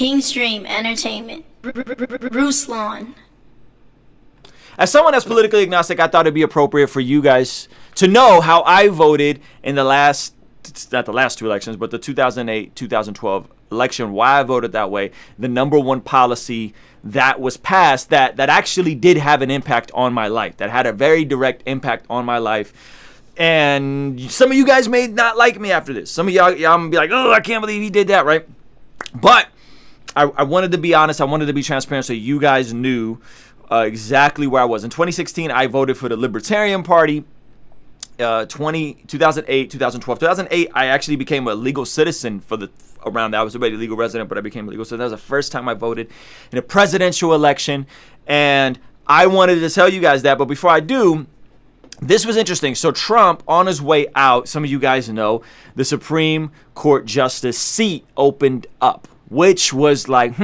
Kingstream Entertainment. Ruslan. As someone that's politically agnostic, I thought it'd be appropriate for you guys to know how I voted in the last, not the last two elections, but the 2008, 2012 election, why I voted that way. The number one policy that was passed that actually did have an impact on my life, that had a very direct impact on my life. And some of you guys may not like me after this. Some of y'all gonna be like, oh, I can't believe he did that, right? But I wanted to be honest. I wanted to be transparent so you guys knew exactly where I was. In 2016, I voted for the Libertarian Party. 2008, 2012. 2008, I actually became a legal citizen around that. I was already a legal resident, but I became a legal citizen. That was the first time I voted in a presidential election. And I wanted to tell you guys that. But before I do, this was interesting. So Trump, on his way out, some of you guys know, the Supreme Court justice seat opened up, which was like,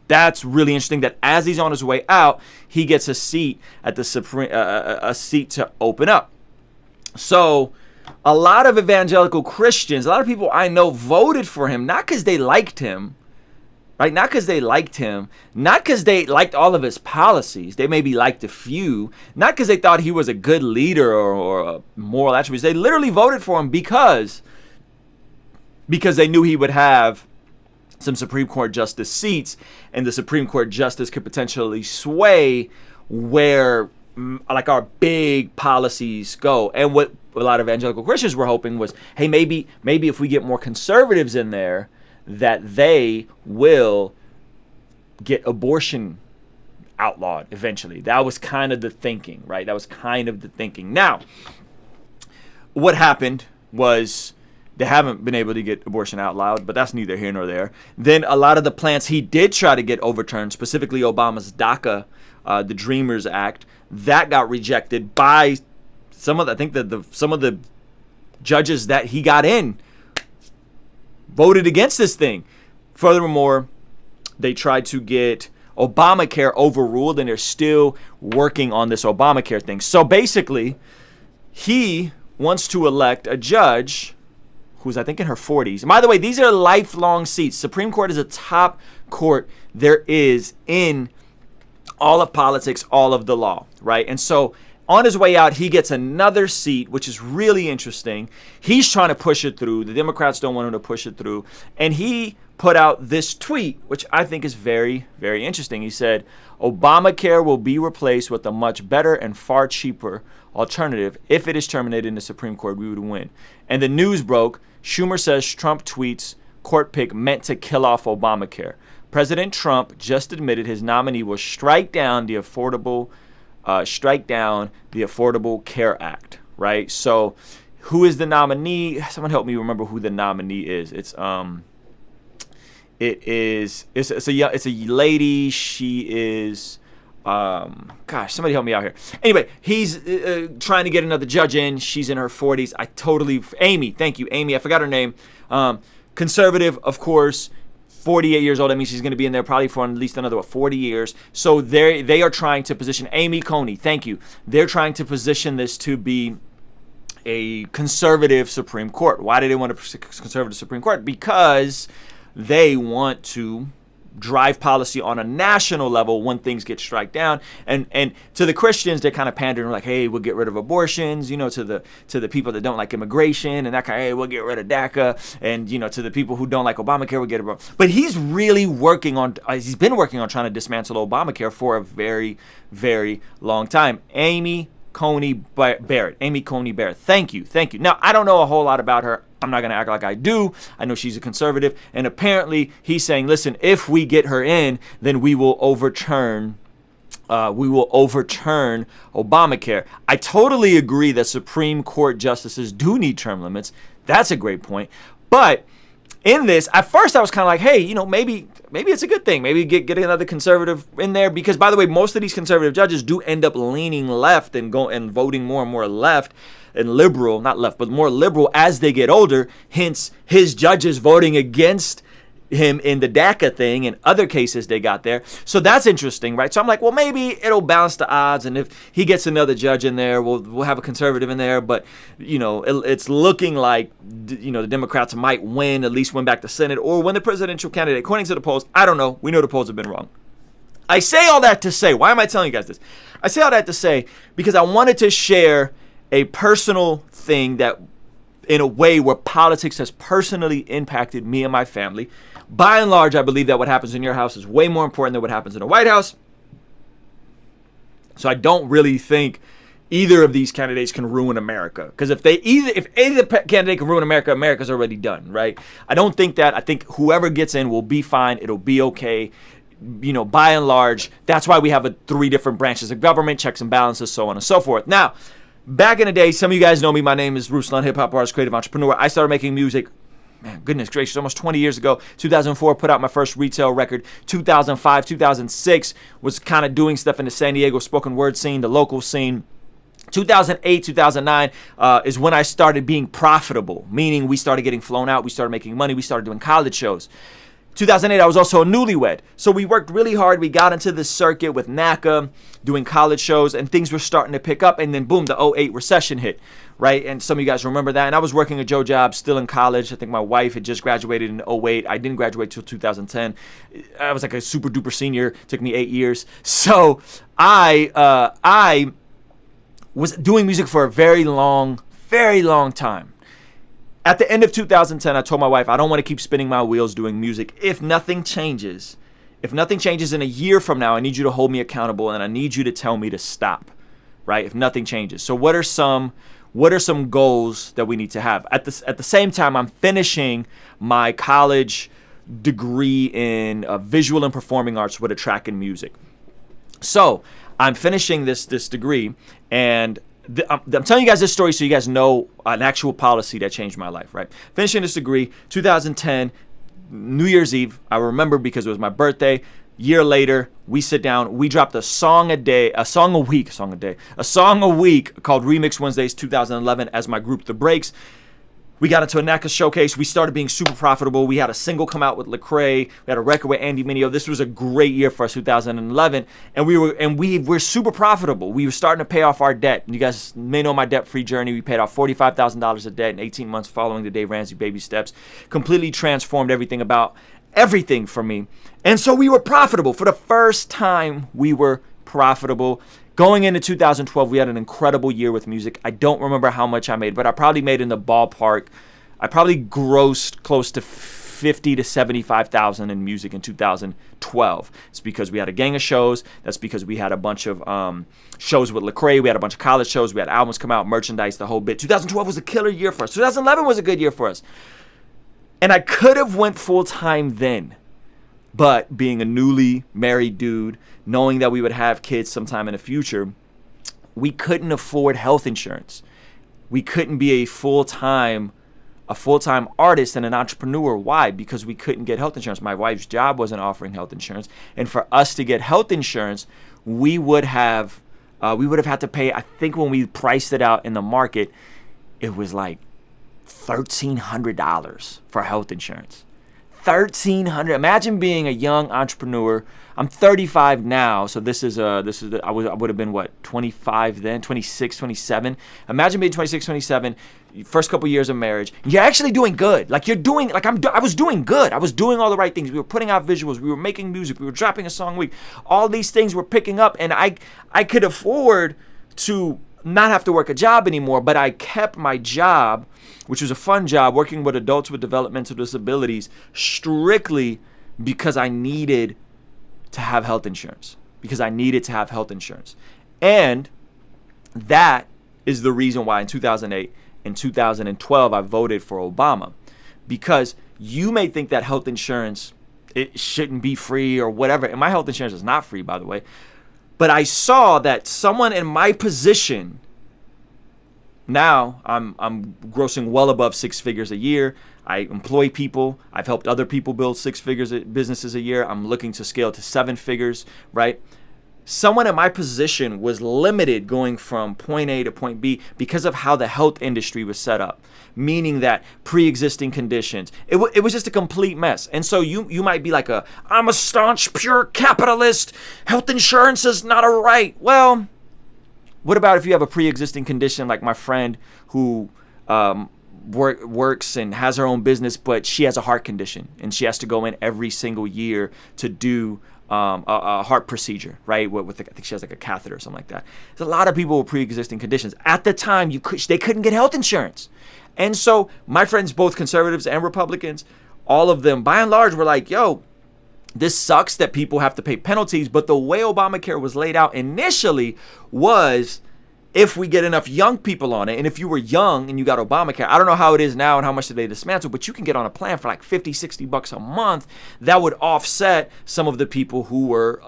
that's really interesting that as he's on his way out, he gets a seat at the Supreme, a seat to open up. So a lot of evangelical Christians, a lot of people I know voted for him, not because they liked him, right? Not because they liked him, not because they liked all of his policies. They maybe liked a few, not because they thought he was a good leader or a moral attributes. They literally voted for him because they knew he would have some Supreme Court justice seats, and the Supreme Court justice could potentially sway where like our big policies go. And what a lot of evangelical Christians were hoping was, hey, maybe if we get more conservatives in there, that they will get abortion outlawed eventually. That was kind of the thinking, right? That was kind of the thinking. Now, what happened was they haven't been able to get abortion outlawed, but that's neither here nor there. Then a lot of the plans he did try to get overturned, specifically Obama's DACA, the Dreamers Act, that got rejected by some of the, I think that some of the judges that he got in voted against this thing. Furthermore, they tried to get Obamacare overruled, and they're still working on this Obamacare thing. So basically, he wants to elect a judge who's, I think, in her 40s. And by the way, these are lifelong seats. Supreme Court is a top court there is in all of politics, all of the law, right? And so on his way out, he gets another seat, which is really interesting. He's trying to push it through. The Democrats don't want him to push it through. And he put out this tweet, which I think is very, very interesting. He said, Obamacare will be replaced with a much better and far cheaper alternative. If it is terminated in the Supreme Court, we would win. And the news broke. Schumer says Trump tweets court pick meant to kill off Obamacare. President Trump just admitted his nominee will strike down the Affordable Care Act, right? So who is the nominee? Someone help me remember who the nominee is. It's a lady. She is somebody help me out here. Anyway, he's trying to get another judge in. She's in her 40s. Amy, thank you, Amy. I forgot her name. Conservative, of course. 48 years old. That means she's going to be in there probably for at least another 40 years. So they are trying to position Amy Coney. Thank you. They're trying to position this to be a conservative Supreme Court. Why do they want a conservative Supreme Court? Because they want to drive policy on a national level when things get struck down. And to the Christians, they're kind of pandering like, hey, we'll get rid of abortions, to the people that don't like immigration and that kind of, hey, we'll get rid of DACA. And, to the people who don't like Obamacare, we'll get rid of. But he's really he's been working on trying to dismantle Obamacare for a very, very long time. Amy Coney Barrett. Thank you. Now, I don't know a whole lot about her. I'm not going to act like I do. I know she's a conservative. And apparently he's saying, listen, if we get her in, then we will overturn Obamacare. I totally agree that Supreme Court justices do need term limits. That's a great point. But in this, at first I was kind of like, hey, maybe it's a good thing. Maybe get another conservative in there, because, by the way, most of these conservative judges do end up leaning left and voting more and more left and liberal, not left, but more liberal as they get older. Hence, his judges voting against him in the DACA thing and other cases they got there. So that's interesting, right? So I'm like, well, maybe it'll balance the odds, and if he gets another judge in there, we'll have a conservative in there. But it's looking like the Democrats might win, at least win back the Senate or win the presidential candidate. According to the polls, I don't know. We know the polls have been wrong. I say all that to say, why am I telling you guys this? I say all that to say because I wanted to share a personal thing that, in a way, where politics has personally impacted me and my family. By and large, I believe that what happens in your house is way more important than what happens in the White House. So I don't really think either of these candidates can ruin America. Because if either candidate can ruin America, America's already done, right? I don't think that. I think whoever gets in will be fine. It'll be okay. By and large, that's why we have 3 different branches of government, checks and balances, so on and so forth. Now, back in the day, some of you guys know me. My name is Ruslan, hip-hop artist, creative entrepreneur. I started making music, man, goodness gracious, almost 20 years ago. 2004, put out my first retail record. 2005, 2006, was kind of doing stuff in the San Diego spoken word scene, the local scene. 2008, 2009 is when I started being profitable, meaning we started getting flown out, we started making money, we started doing college shows. 2008, I was also a newlywed. So we worked really hard. We got into the circuit with NACA, doing college shows, and things were starting to pick up. And then, boom, the 2008 recession hit, right? And some of you guys remember that. And I was working a Joe job, still in college. I think my wife had just graduated in 2008. I didn't graduate till 2010. I was like a super duper senior. It took me 8 years. So I was doing music for a very long time. At the end of 2010, I told my wife, I don't want to keep spinning my wheels doing music. If nothing changes in a year from now, I need you to hold me accountable, and I need you to tell me to stop, right? If nothing changes. So what are some goals that we need to have? At the same time, I'm finishing my college degree in visual and performing arts with a track in music. So I'm finishing this degree, and I'm telling you guys this story so you guys know an actual policy that changed my life, right? Finishing this degree, 2010, New Year's Eve. I remember because it was my birthday. Year later, we sit down. We dropped a song a week called Remix Wednesdays 2011 as my group, The Breaks. We got into a NACA showcase. We started being super profitable. We had a single come out with Lecrae. We had a record with Andy Mineo. This was a great year for us, 2011. And we were super profitable. We were starting to pay off our debt. You guys may know my debt-free journey. We paid off $45,000 of debt in 18 months following the Dave Ramsey baby steps. Completely transformed everything for me. And so we were profitable. For the first time, we were profitable. Going into 2012, we had an incredible year with music. I don't remember how much I made, but I probably made in the ballpark. I probably grossed close to $50,000 to $75,000 in music in 2012. It's because we had a gang of shows. That's because we had a bunch of shows with Lecrae. We had a bunch of college shows. We had albums come out, merchandise, the whole bit. 2012 was a killer year for us. 2011 was a good year for us. And I could have went full-time then. But being a newly married dude, knowing that we would have kids sometime in the future, we couldn't afford health insurance. We couldn't be a full-time artist and an entrepreneur. Why? Because we couldn't get health insurance. My wife's job wasn't offering health insurance. And for us to get health insurance, we would have had to pay, I think when we priced it out in the market, it was like $1,300 for health insurance. $1,300. Imagine being a young entrepreneur. I'm 35 now, so I would have been 25 then, 26, 27. Imagine being 26, 27, first couple years of marriage. You're actually doing good. I was doing good. I was doing all the right things. We were putting out visuals. We were making music. We were dropping a song a week. All these things were picking up, and I could afford to not have to work a job anymore, but I kept my job, which was a fun job, working with adults with developmental disabilities, strictly because I needed to have health insurance. And that is the reason why in 2008 and 2012 I voted for Obama. Because you may think that health insurance, it shouldn't be free or whatever. And my health insurance is not free, by the way. But I saw that someone in my position, now I'm grossing well above 6 figures a year. I employ people. I've helped other people build 6 figures businesses a year. I'm looking to scale to 7 figures, right? someone in my position was limited going from point A to point B because of how the health industry was set up, meaning that pre-existing conditions, it was just a complete mess. And so you might be like, I'm a staunch, pure capitalist. Health insurance is not a right. Well, what about if you have a pre-existing condition like my friend who works and has her own business, but she has a heart condition and she has to go in every single year to do a heart procedure, right? I think she has like a catheter or something like that. There's a lot of people with pre-existing conditions. At the time, they couldn't get health insurance. And so my friends, both conservatives and Republicans, all of them, by and large, were like, yo, this sucks that people have to pay penalties. But the way Obamacare was laid out initially was, if we get enough young people on it, and if you were young and you got Obamacare, I don't know how it is now and how much did they dismantle, but you can get on a plan for like $50-$60 a month that would offset some of the people who were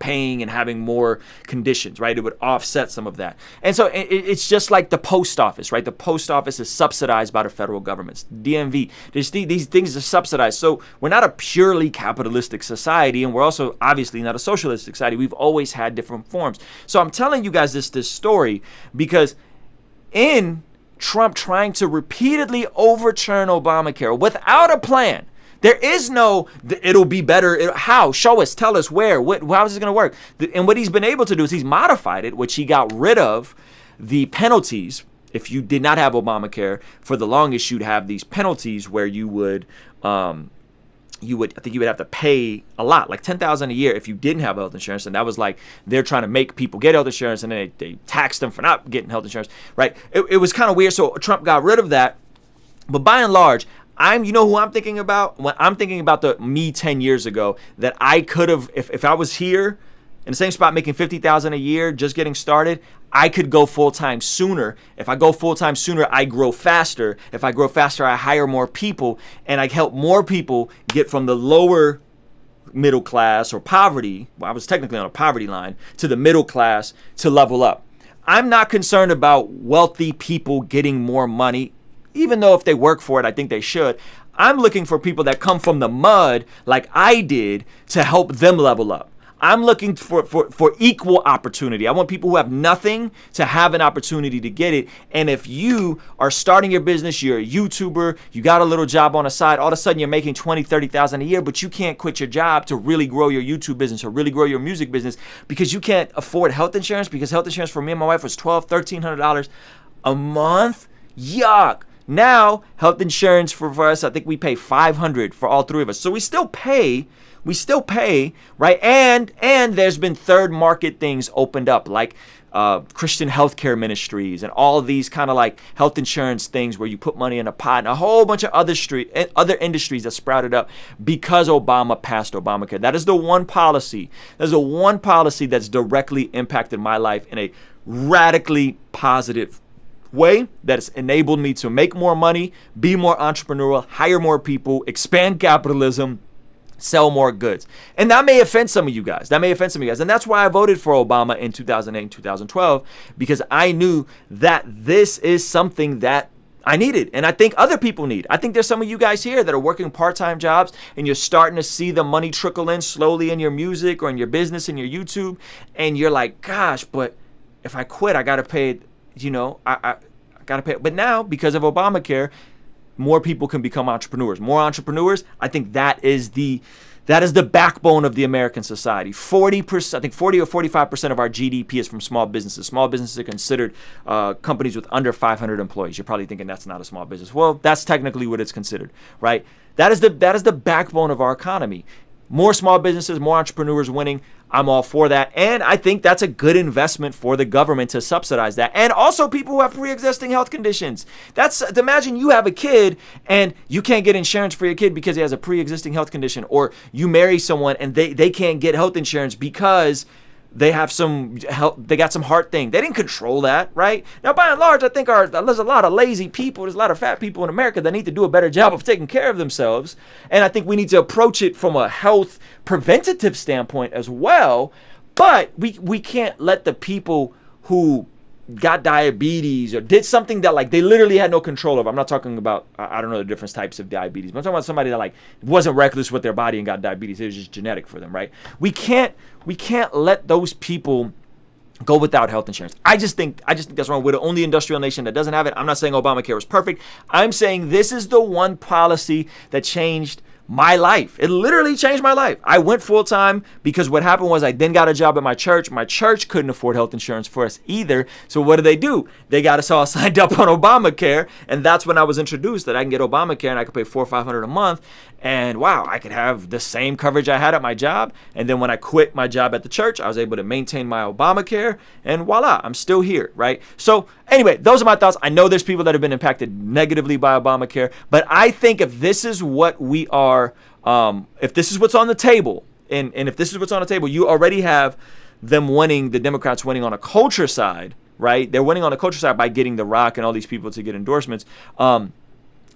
paying and having more conditions, right? It would offset some of that. And so it's just like the post office, right? The post office is subsidized by the federal government. DMV, these things are subsidized. So we're not a purely capitalistic society, and we're also obviously not a socialist society. We've always had different forms. So I'm telling you guys this story because in Trump trying to repeatedly overturn Obamacare without a plan, there is no, it'll be better. How? Show us, tell us where, how is this going to work? And what he's been able to do is he's modified it, which he got rid of the penalties. If you did not have Obamacare, for the longest, you'd have these penalties where you would have to pay a lot, like $10,000 a year if you didn't have health insurance. And that was like, they're trying to make people get health insurance, and then they taxed them for not getting health insurance, right? It was kind of weird. So Trump got rid of that. But by and large, you know who I'm thinking about? When I'm thinking about the me 10 years ago, that I could have, if I was here in the same spot making $50,000 a year, just getting started, I could go full-time sooner. If I go full-time sooner, I grow faster. If I grow faster, I hire more people, and I help more people get from the lower middle class or poverty. Well, I was technically on a poverty line, to the middle class, to level up. I'm not concerned about wealthy people getting more money, even though if they work for it, I think they should. I'm looking for people that come from the mud like I did to help them level up. I'm looking for equal opportunity. I want people who have nothing to have an opportunity to get it. And if you are starting your business, you're a YouTuber, you got a little job on the side, all of a sudden you're making $20,000, $30,000 a year, but you can't quit your job to really grow your YouTube business or really grow your music business because you can't afford health insurance, because health insurance for me and my wife was $1,200, $1,300 a month. Yuck. Now, health insurance for us, I think we pay $500 for all three of us. So we still pay, right? And there's been third market things opened up, like Christian healthcare ministries and all of these kind of like health insurance things where you put money in a pot, and a whole bunch of other industries that sprouted up because Obama passed Obamacare. That is the one policy. That's the one policy that's directly impacted my life in a radically positive way, that has enabled me to make more money, be more entrepreneurial, hire more people, expand capitalism, sell more goods. And that may offend some of you guys. And that's why I voted for Obama in 2008 and 2012, because I knew that this is something that I needed, and I think other people need. I think there's some of you guys here that are working part-time jobs, and you're starting to see the money trickle in slowly in your music or in your business, in your YouTube, and you're like, gosh, but if I quit, I got to pay, I got to pay. But now, because of Obamacare, more people can become entrepreneurs. More entrepreneurs, I think that is the backbone of the American society. 40%, I think 40 or 45% of our GDP is from small businesses. Small businesses are considered companies with under 500 employees. You're probably thinking that's not a small business. Well, that's technically what it's considered, right? That is the backbone of our economy. More small businesses, more entrepreneurs winning. I'm all for that. And I think that's a good investment for the government to subsidize that. And also people who have pre-existing health conditions. Imagine you have a kid and you can't get insurance for your kid because he has a pre-existing health condition, or you marry someone and they can't get health insurance because they got some heart thing. They didn't control that, right? Now, by and large, I think there's a lot of lazy people. There's a lot of fat people in America that need to do a better job of taking care of themselves. And I think we need to approach it from a health preventative standpoint as well. But we can't let the people who got diabetes or did something that like they literally had no control of. I'm not talking about, I don't know the different types of diabetes, but I'm talking about somebody that like wasn't reckless with their body and got diabetes. It was just genetic for them, right? We can't let those people go without health insurance. I just think that's wrong. We're the only industrial nation that doesn't have it. I'm not saying Obamacare was perfect. I'm saying this is the one policy that changed my life. It literally changed my life. I went full time because what happened was I then got a job at my church. My church couldn't afford health insurance for us either. So what do? They got us all signed up on Obamacare. And that's when I was introduced that I can get Obamacare and I could pay $400 or $500 a month. And wow, I could have the same coverage I had at my job. And then when I quit my job at the church, I was able to maintain my Obamacare. And voila, I'm still here, right? So anyway, those are my thoughts. I know there's people that have been impacted negatively by Obamacare. But I think if this is what we are, if this is what's on the table, and if this is what's on the table, you already have them winning, the Democrats winning on a culture side, right? They're winning on the culture side by getting The Rock and all these people to get endorsements.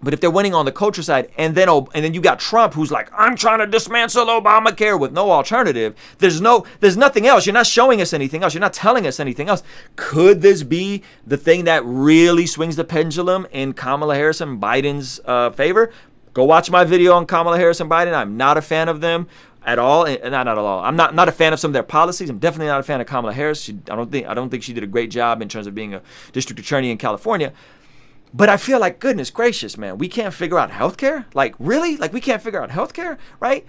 But if they're winning on the culture side, and then you got Trump, who's like, I'm trying to dismantle Obamacare with no alternative. There's nothing else. You're not showing us anything else. You're not telling us anything else. Could this be the thing that really swings the pendulum in Kamala Harris and Biden's favor? Go watch my video on Kamala Harris and Biden. I'm not a fan of them at all. And not at all. I'm not a fan of some of their policies. I'm definitely not a fan of Kamala Harris. I don't think she did a great job in terms of being a district attorney in California. But I feel like, goodness gracious, man, we can't figure out healthcare? Like, really? Like, we can't figure out healthcare, right?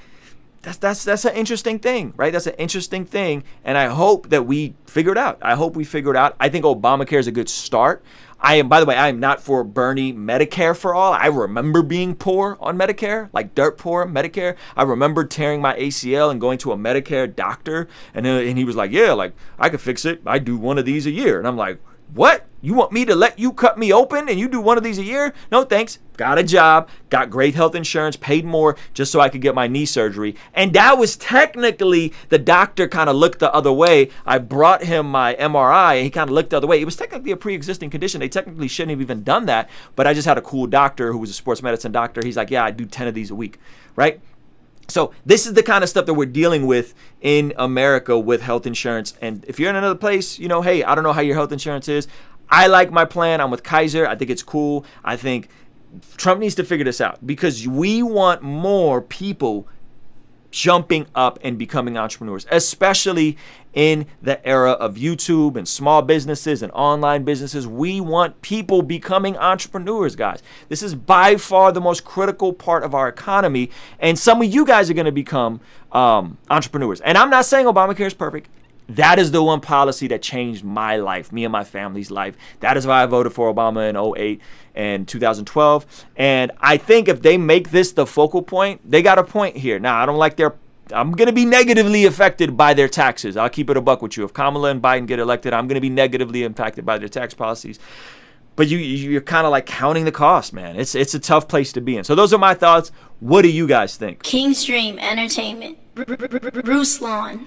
That's an interesting thing, right? That's an interesting thing. And I hope that we figure it out. I think Obamacare is a good start. By the way, I am not for Bernie Medicare for all. I remember being poor on Medicare, like dirt poor Medicare. I remember tearing my ACL and going to a Medicare doctor. And he was like, yeah, like, I could fix it. I do one of these a year. And I'm like, what? You want me to let you cut me open and you do one of these a year? No, thanks. Got a job, got great health insurance, paid more just so I could get my knee surgery. And that was technically, the doctor kind of looked the other way. I brought him my MRI and he kind of looked the other way. It was technically a pre-existing condition. They technically shouldn't have even done that. But I just had a cool doctor who was a sports medicine doctor. He's like, yeah, I do 10 of these a week, right? So this is the kind of stuff that we're dealing with in America with health insurance. And if you're in another place, hey, I don't know how your health insurance is. I like my plan. I'm with Kaiser. I think it's cool. I think Trump needs to figure this out because we want more people jumping up and becoming entrepreneurs, especially in the era of YouTube and small businesses and online businesses. We want people becoming entrepreneurs, guys. This is by far the most critical part of our economy. And some of you guys are going to become entrepreneurs. And I'm not saying Obamacare is perfect. That is the one policy that changed my life, me and my family's life. That is why I voted for Obama in 2008 and 2012. And I think if they make this the focal point, they got a point here. Now, I'm going to be negatively affected by their taxes. I'll keep it a buck with you. If Kamala and Biden get elected, I'm going to be negatively impacted by their tax policies. But you're kind of like counting the cost, man. It's a tough place to be in. So those are my thoughts. What do you guys think? King's Dream Entertainment. Ruslan.